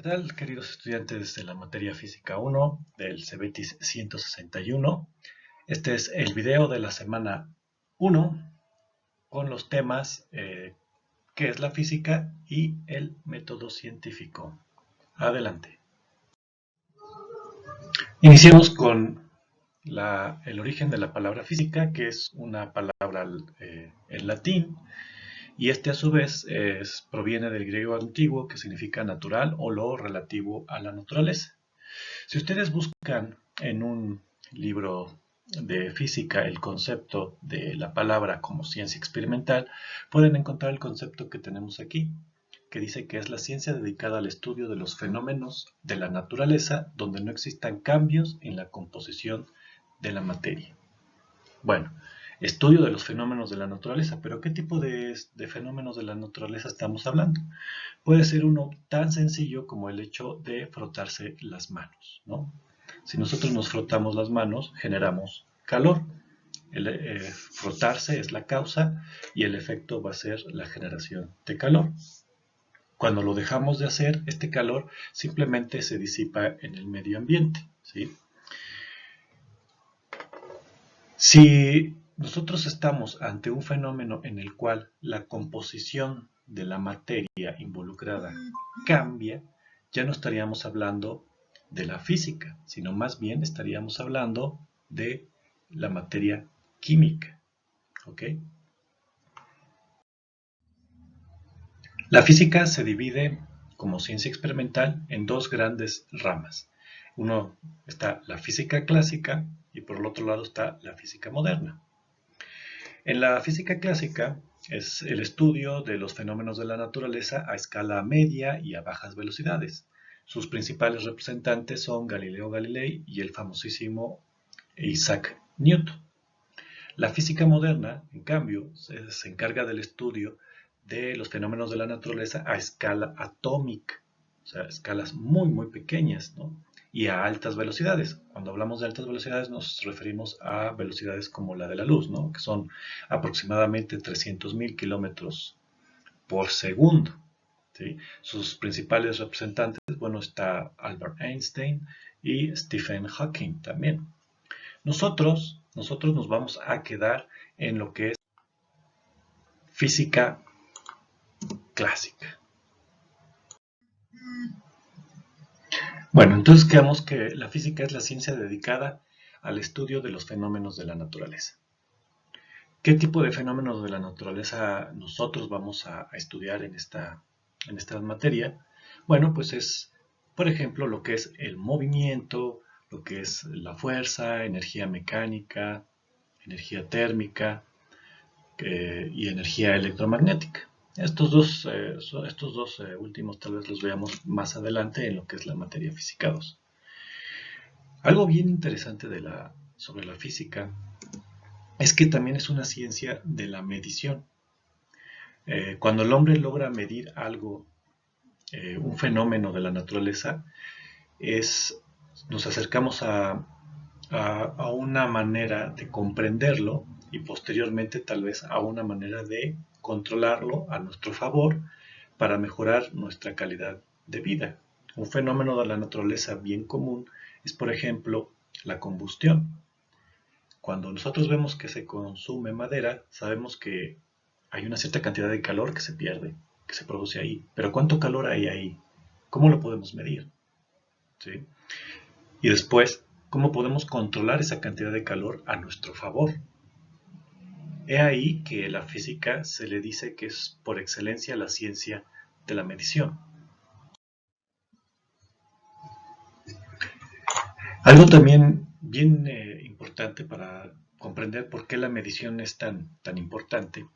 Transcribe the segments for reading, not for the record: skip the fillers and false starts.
¿Qué tal, queridos estudiantes de la materia Física 1 del CEBETIS 161? Este es el video de la semana 1 con los temas ¿qué es la física? Y el método científico. Adelante. Iniciemos con el origen de la palabra física, que es una palabra en latín, y este a su vez proviene del griego antiguo, que significa natural o lo relativo a la naturaleza. Si ustedes buscan en un libro de física el concepto de la palabra como ciencia experimental, pueden encontrar el concepto que tenemos aquí, que dice que es la ciencia dedicada al estudio de los fenómenos de la naturaleza donde no existan cambios en la composición de la materia. Bueno, estudio de los fenómenos de la naturaleza, pero ¿qué tipo de fenómenos de la naturaleza estamos hablando? Puede ser uno tan sencillo como el hecho de frotarse las manos, ¿no? Si nosotros nos frotamos las manos, generamos calor. Frotarse es la causa y el efecto va a ser la generación de calor. Cuando lo dejamos de hacer, este calor simplemente se disipa en el medio ambiente, ¿sí? Si nosotros estamos ante un fenómeno en el cual la composición de la materia involucrada cambia, ya no estaríamos hablando de la física, sino más bien estaríamos hablando de la materia química. ¿Ok? La física se divide como ciencia experimental en dos grandes ramas. Uno está la física clásica y por el otro lado está la física moderna. En la física clásica es el estudio de los fenómenos de la naturaleza a escala media y a bajas velocidades. Sus principales representantes son Galileo Galilei y el famosísimo Isaac Newton. La física moderna, en cambio, se encarga del estudio de los fenómenos de la naturaleza a escala atómica, o sea, escalas muy pequeñas, ¿no? Y a altas velocidades. Cuando hablamos de altas velocidades nos referimos a velocidades como la de la luz, ¿no? Que son aproximadamente 300.000 kilómetros por segundo. ¿Sí? Sus principales representantes, bueno, está Albert Einstein y Stephen Hawking también. Nosotros nos vamos a quedar en lo que es física clásica. Bueno, entonces quedamos que la física es la ciencia dedicada al estudio de los fenómenos de la naturaleza. ¿Qué tipo de fenómenos de la naturaleza nosotros vamos a estudiar en esta materia? Bueno, pues es, por ejemplo, lo que es el movimiento, lo que es la fuerza, energía mecánica, energía térmica y energía electromagnética. Estos dos últimos tal vez los veamos más adelante en lo que es la materia física 2. Algo bien interesante sobre la física es que también es una ciencia de la medición. Cuando el hombre logra medir algo, un fenómeno de la naturaleza, nos acercamos a una manera de comprenderlo y posteriormente tal vez a una manera de controlarlo a nuestro favor para mejorar nuestra calidad de vida. Un fenómeno de la naturaleza bien común es, por ejemplo, la combustión. Cuando nosotros vemos que se consume madera, sabemos que hay una cierta cantidad de calor que se pierde, que se produce ahí. Pero ¿cuánto calor hay ahí? ¿Cómo lo podemos medir? ¿Sí? Y después, ¿cómo podemos controlar esa cantidad de calor a nuestro favor? He ahí que la física se le dice que es por excelencia la ciencia de la medición. Algo también bien importante para comprender por qué la medición es tan importante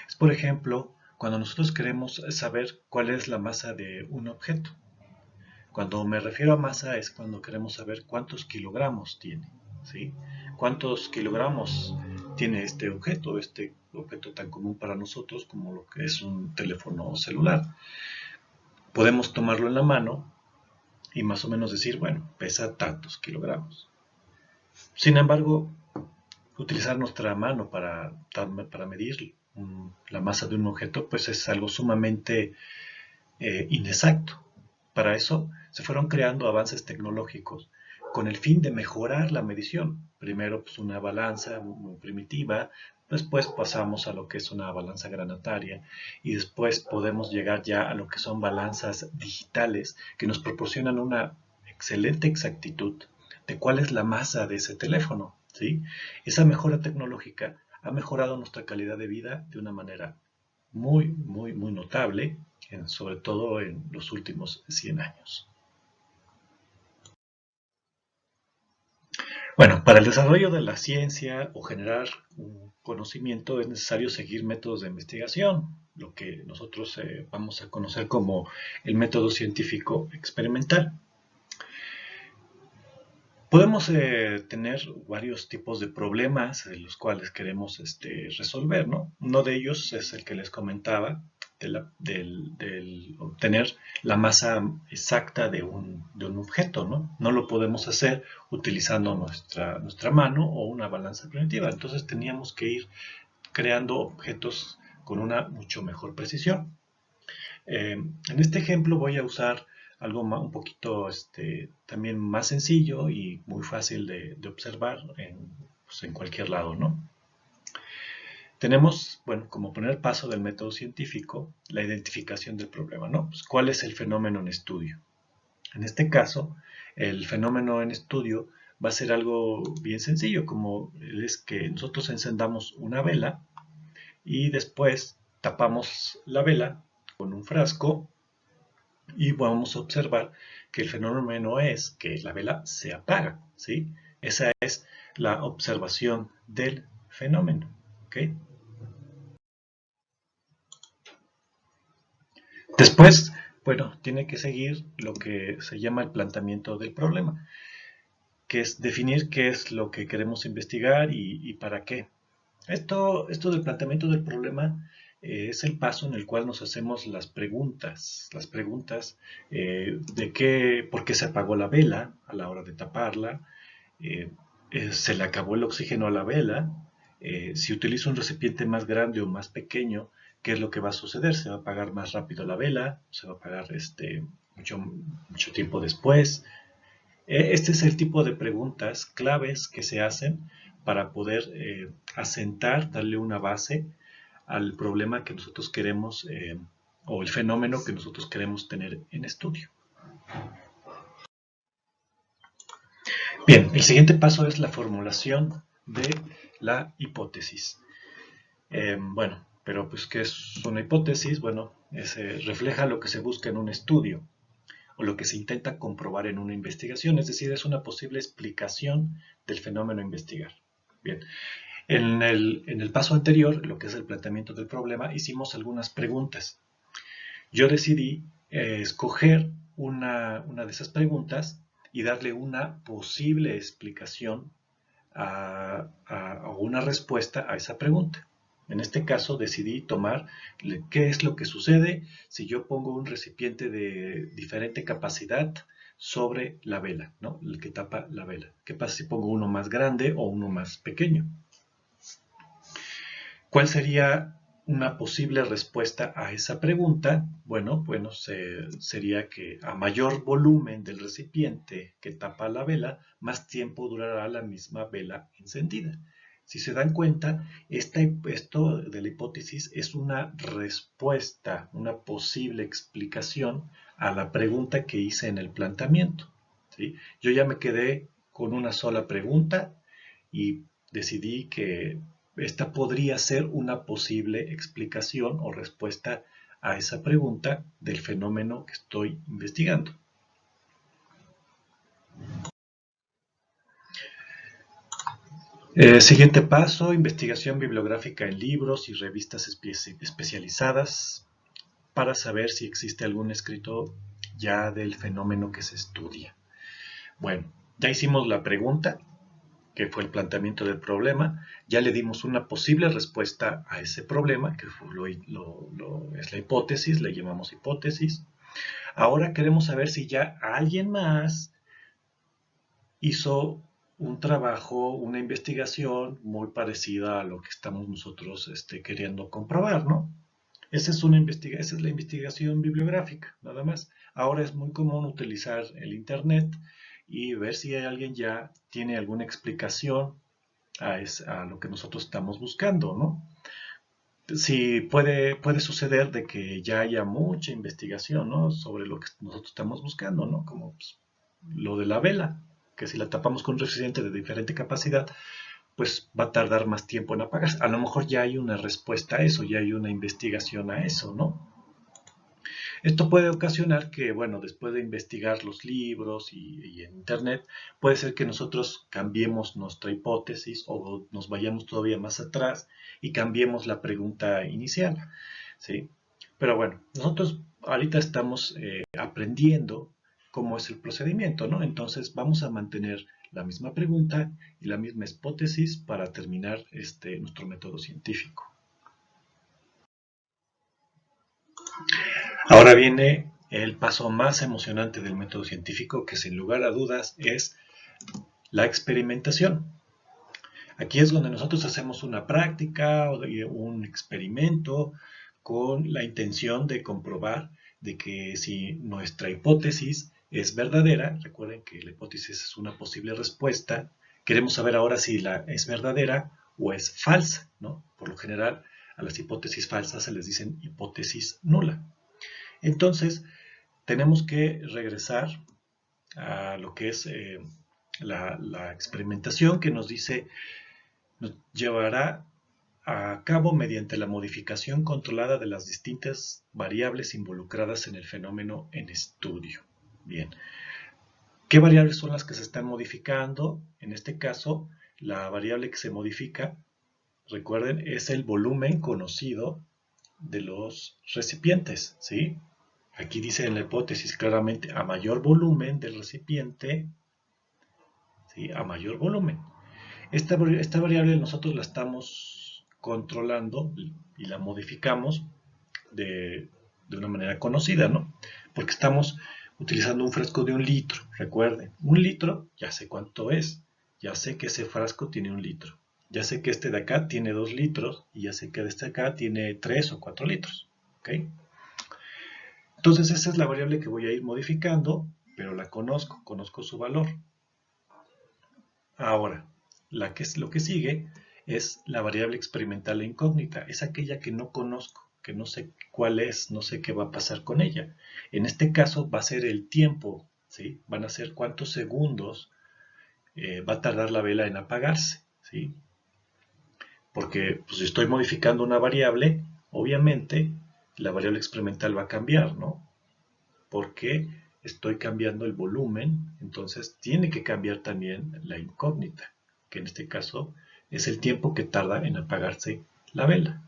es, por ejemplo, cuando nosotros queremos saber cuál es la masa de un objeto. Cuando me refiero a masa es cuando queremos saber cuántos kilogramos tiene, ¿sí? ¿Cuántos kilogramos tiene este objeto tan común para nosotros como lo que es un teléfono celular? Podemos tomarlo en la mano y más o menos decir, bueno, pesa tantos kilogramos. Sin embargo, utilizar nuestra mano para medir la masa de un objeto, pues es algo sumamente inexacto. Para eso se fueron creando avances tecnológicos con el fin de mejorar la medición. Primero, pues, una balanza muy primitiva, después pasamos a lo que es una balanza granataria y después podemos llegar ya a lo que son balanzas digitales que nos proporcionan una excelente exactitud de cuál es la masa de ese teléfono, ¿sí? Esa mejora tecnológica ha mejorado nuestra calidad de vida de una manera muy notable, sobre todo en los últimos 100 años. Bueno, para el desarrollo de la ciencia o generar un conocimiento es necesario seguir métodos de investigación, lo que nosotros vamos a conocer como el método científico experimental. Podemos tener varios tipos de problemas de los cuales queremos resolver, ¿no? Uno de ellos es el que les comentaba, del obtener la masa exacta de un objeto, ¿no? No lo podemos hacer utilizando nuestra mano o una balanza primitiva. Entonces teníamos que ir creando objetos con una mucho mejor precisión. En este ejemplo voy a usar algo un poquito también más sencillo y muy fácil de observar pues, en cualquier lado, ¿no? Tenemos, bueno, como primer paso del método científico, la identificación del problema, ¿no? Pues, ¿cuál es el fenómeno en estudio? En este caso, el fenómeno en estudio va a ser algo bien sencillo, como es que nosotros encendamos una vela y después tapamos la vela con un frasco y vamos a observar que el fenómeno es que la vela se apaga, ¿sí? Esa es la observación del fenómeno, ¿ok? Después, bueno, tiene que seguir lo que se llama el planteamiento del problema, que es definir qué es lo que queremos investigar y para qué. Esto del planteamiento del problema es el paso en el cual nos hacemos las preguntas por qué se apagó la vela a la hora de taparla, eh, se le acabó el oxígeno a la vela, si utilizo un recipiente más grande o más pequeño, ¿qué es lo que va a suceder? ¿Se va a apagar más rápido la vela? ¿Se va a apagar mucho tiempo después? Este es el tipo de preguntas claves que se hacen para poder asentar, darle una base al problema que nosotros queremos o el fenómeno que nosotros queremos tener en estudio. Bien, el siguiente paso es la formulación de la hipótesis. Bueno, pero pues ¿qué es una hipótesis? Bueno, refleja lo que se busca en un estudio o lo que se intenta comprobar en una investigación, es decir, es una posible explicación del fenómeno a investigar. Bien, en el paso anterior, lo que es el planteamiento del problema, hicimos algunas preguntas. Yo decidí escoger una de esas preguntas y darle una posible explicación o una respuesta a esa pregunta. En este caso decidí tomar qué es lo que sucede si yo pongo un recipiente de diferente capacidad sobre la vela, ¿no? El que tapa la vela. ¿Qué pasa si pongo uno más grande o uno más pequeño? ¿Cuál sería una posible respuesta a esa pregunta? Bueno, sería que a mayor volumen del recipiente que tapa la vela, más tiempo durará la misma vela encendida. Si se dan cuenta, esto de la hipótesis es una respuesta, una posible explicación a la pregunta que hice en el planteamiento, ¿sí? Yo ya me quedé con una sola pregunta y decidí que esta podría ser una posible explicación o respuesta a esa pregunta del fenómeno que estoy investigando. Siguiente paso, investigación bibliográfica en libros y revistas especializadas para saber si existe algún escrito ya del fenómeno que se estudia. Bueno, ya hicimos la pregunta, que fue el planteamiento del problema, ya le dimos una posible respuesta a ese problema, que es la hipótesis, le llamamos hipótesis. Ahora queremos saber si ya alguien más hizo un trabajo, una investigación muy parecida a lo que estamos nosotros queriendo comprobar, ¿no? Esa es la investigación bibliográfica, nada más. Ahora es muy común utilizar el Internet y ver si alguien ya tiene alguna explicación a lo que nosotros estamos buscando, ¿no? Sí, puede suceder de que ya haya mucha investigación, ¿no? Sobre lo que nosotros estamos buscando, ¿no? Como pues, lo de la vela, que si la tapamos con un recipiente de diferente capacidad, pues va a tardar más tiempo en apagarse. A lo mejor ya hay una respuesta a eso, ya hay una investigación a eso, ¿no? Esto puede ocasionar que, bueno, después de investigar los libros y en Internet, puede ser que nosotros cambiemos nuestra hipótesis o nos vayamos todavía más atrás y cambiemos la pregunta inicial, ¿sí? Pero bueno, nosotros ahorita estamos aprendiendo cómo es el procedimiento, ¿no? Entonces vamos a mantener la misma pregunta y la misma hipótesis para terminar nuestro método científico. Ahora viene el paso más emocionante del método científico, que sin lugar a dudas es la experimentación. Aquí es donde nosotros hacemos una práctica o un experimento con la intención de comprobar de que si nuestra hipótesis es verdadera, recuerden que la hipótesis es una posible respuesta, queremos saber ahora si es verdadera o es falsa, ¿no? Por lo general, a las hipótesis falsas se les dicen hipótesis nula. Entonces, tenemos que regresar a lo que es la experimentación que nos dice, nos llevará a cabo mediante la modificación controlada de las distintas variables involucradas en el fenómeno en estudio. Bien, ¿qué variables son las que se están modificando? En este caso, la variable que se modifica, recuerden, es el volumen conocido de los recipientes, ¿sí? Aquí dice en la hipótesis claramente, a mayor volumen del recipiente, ¿sí? A mayor volumen. Esta variable nosotros la estamos controlando y la modificamos de una manera conocida, ¿no? Porque estamos utilizando un frasco de 1 litro, recuerden, 1 litro, ya sé cuánto es, ya sé que ese frasco tiene 1 litro, ya sé que este de acá tiene 2 litros y ya sé que este de acá tiene 3 o 4 litros, ¿ok? Entonces esa es la variable que voy a ir modificando, pero la conozco su valor. Ahora, lo que sigue es la variable experimental e incógnita. Es aquella que no conozco, que no sé cuál es, no sé qué va a pasar con ella. En este caso va a ser el tiempo, ¿sí? Van a ser cuántos segundos va a tardar la vela en apagarse, ¿sí? Porque pues, si estoy modificando una variable, obviamente la variable experimental va a cambiar, ¿no? Porque estoy cambiando el volumen, entonces tiene que cambiar también la incógnita, que en este caso es el tiempo que tarda en apagarse la vela.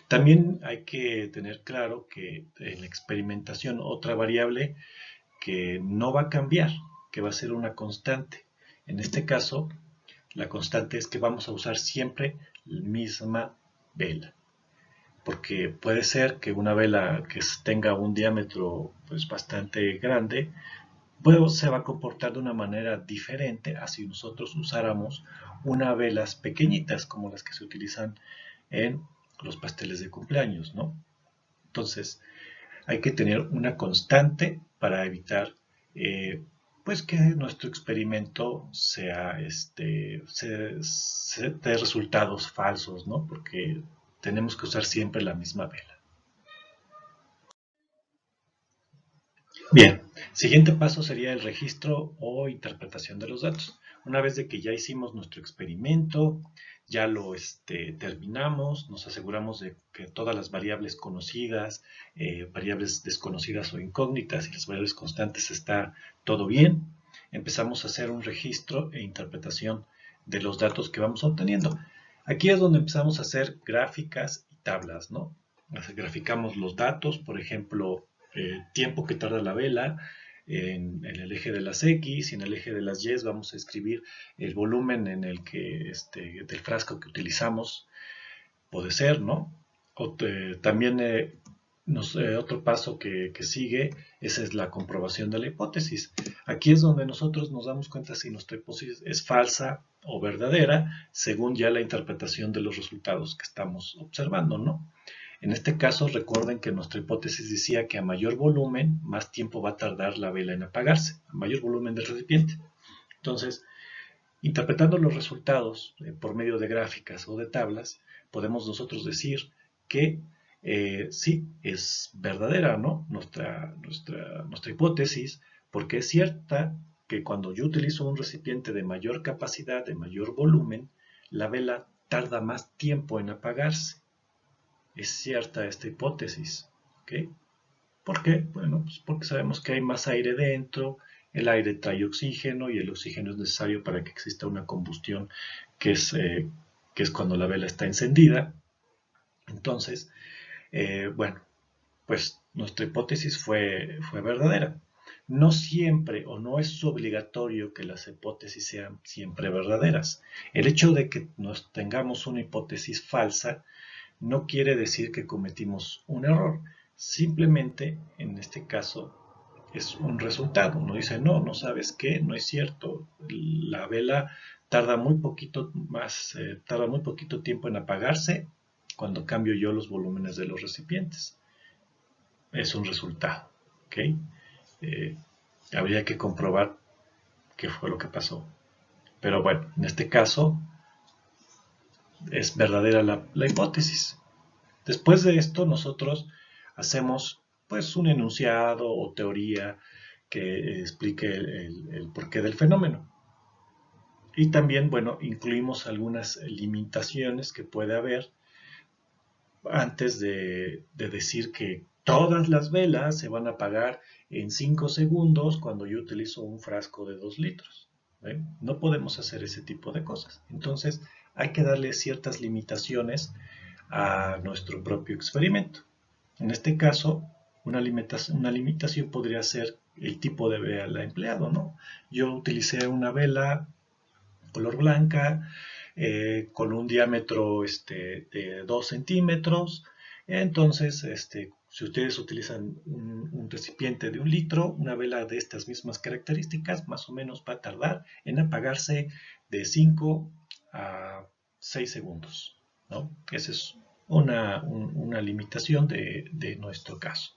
También hay que tener claro que en la experimentación otra variable que no va a cambiar, que va a ser una constante. En este caso, la constante es que vamos a usar siempre la misma vela, porque puede ser que una vela que tenga un diámetro pues bastante grande pues, se va a comportar de una manera diferente a si nosotros usáramos unas velas pequeñitas como las que se utilizan en los pasteles de cumpleaños, ¿no? Entonces hay que tener una constante para evitar pues que nuestro experimento se dé resultados falsos, ¿no? Porque tenemos que usar siempre la misma vela. Bien, siguiente paso sería el registro o interpretación de los datos. Una vez de que ya hicimos nuestro experimento, ya lo terminamos, nos aseguramos de que todas las variables conocidas, variables desconocidas o incógnitas y las variables constantes está todo bien. Empezamos a hacer un registro e interpretación de los datos que vamos obteniendo. Aquí es donde empezamos a hacer gráficas y tablas, ¿no? Graficamos los datos, por ejemplo, tiempo que tarda la vela en el eje de las X y en el eje de las Y vamos a escribir el volumen en el que del frasco que utilizamos, puede ser, ¿no? También otro paso que sigue, esa es la comprobación de la hipótesis. Aquí es donde nosotros nos damos cuenta si nuestra hipótesis es falsa o verdadera, según ya la interpretación de los resultados que estamos observando, ¿no? En este caso, recuerden que nuestra hipótesis decía que a mayor volumen, más tiempo va a tardar la vela en apagarse, a mayor volumen del recipiente. Entonces, interpretando los resultados por medio de gráficas o de tablas, podemos nosotros decir que sí, es verdadera, ¿no? Nuestra hipótesis, porque es cierta que cuando yo utilizo un recipiente de mayor capacidad, de mayor volumen, la vela tarda más tiempo en apagarse. Es cierta esta hipótesis, ¿ok? ¿Por qué? Bueno, pues porque sabemos que hay más aire dentro, el aire trae oxígeno y el oxígeno es necesario para que exista una combustión que es cuando la vela está encendida. Entonces, bueno, pues nuestra hipótesis fue verdadera. No siempre o no es obligatorio que las hipótesis sean siempre verdaderas. El hecho de que nos tengamos una hipótesis falsa no quiere decir que cometimos un error. Simplemente, en este caso, es un resultado. Uno dice, no, no sabes qué, no es cierto. La vela tarda muy poquito tarda muy poquito tiempo en apagarse cuando cambio yo los volúmenes de los recipientes. Es un resultado, ¿ok? Eh, Habría que comprobar qué fue lo que pasó. Pero bueno, en este caso es verdadera la hipótesis. Después de esto, nosotros hacemos pues un enunciado o teoría que explique el porqué del fenómeno. Y también, bueno, incluimos algunas limitaciones que puede haber antes de decir que todas las velas se van a apagar en 5 segundos cuando yo utilizo un frasco de 2 litros. ¿Ven? No podemos hacer ese tipo de cosas. Entonces, hay que darle ciertas limitaciones a nuestro propio experimento. En este caso, una limitación podría ser el tipo de vela empleado, ¿no? Yo utilicé una vela color blanca con un diámetro de 2 centímetros. Entonces, si ustedes utilizan un recipiente de 1 litro, una vela de estas mismas características, más o menos va a tardar en apagarse de 5 a 6 segundos, ¿no? Esa es una limitación de nuestro caso.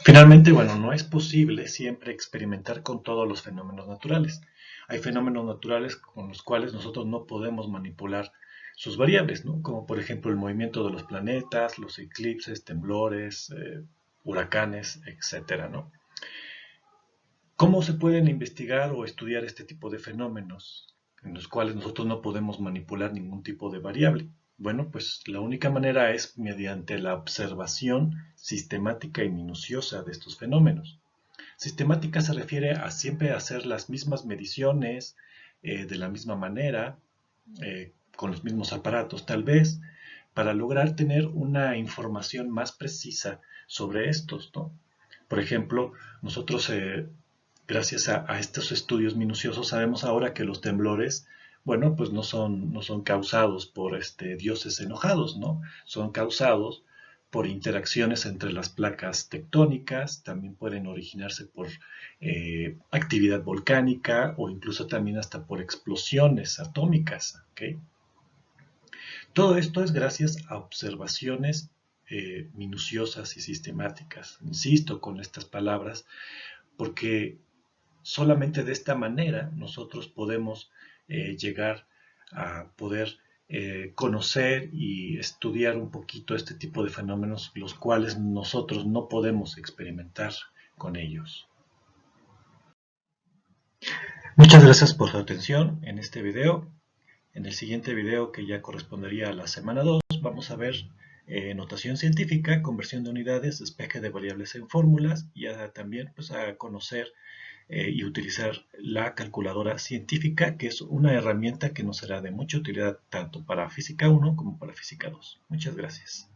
Finalmente, bueno, no es posible siempre experimentar con todos los fenómenos naturales. Hay fenómenos naturales con los cuales nosotros no podemos manipular sus variables, ¿no? Como por ejemplo el movimiento de los planetas, los eclipses, temblores, huracanes, etcétera, ¿no? ¿Cómo se pueden investigar o estudiar este tipo de fenómenos en los cuales nosotros no podemos manipular ningún tipo de variable? Bueno, pues la única manera es mediante la observación sistemática y minuciosa de estos fenómenos. Sistemática se refiere a siempre hacer las mismas mediciones de la misma manera, con los mismos aparatos tal vez, para lograr tener una información más precisa sobre estos, ¿no? Por ejemplo, nosotros gracias a estos estudios minuciosos sabemos ahora que los temblores, bueno, pues no son causados por dioses enojados, ¿no? Son causados por interacciones entre las placas tectónicas, también pueden originarse por actividad volcánica o incluso también hasta por explosiones atómicas, ¿ok? Todo esto es gracias a observaciones minuciosas y sistemáticas. Insisto con estas palabras porque solamente de esta manera nosotros podemos llegar a poder conocer y estudiar un poquito este tipo de fenómenos, los cuales nosotros no podemos experimentar con ellos. Muchas gracias por su atención en este video. En el siguiente video, que ya correspondería a la semana 2, vamos a ver notación científica, conversión de unidades, despeje de variables en fórmulas y también pues, a conocer y utilizar la calculadora científica, que es una herramienta que nos será de mucha utilidad tanto para Física 1 como para Física 2. Muchas gracias.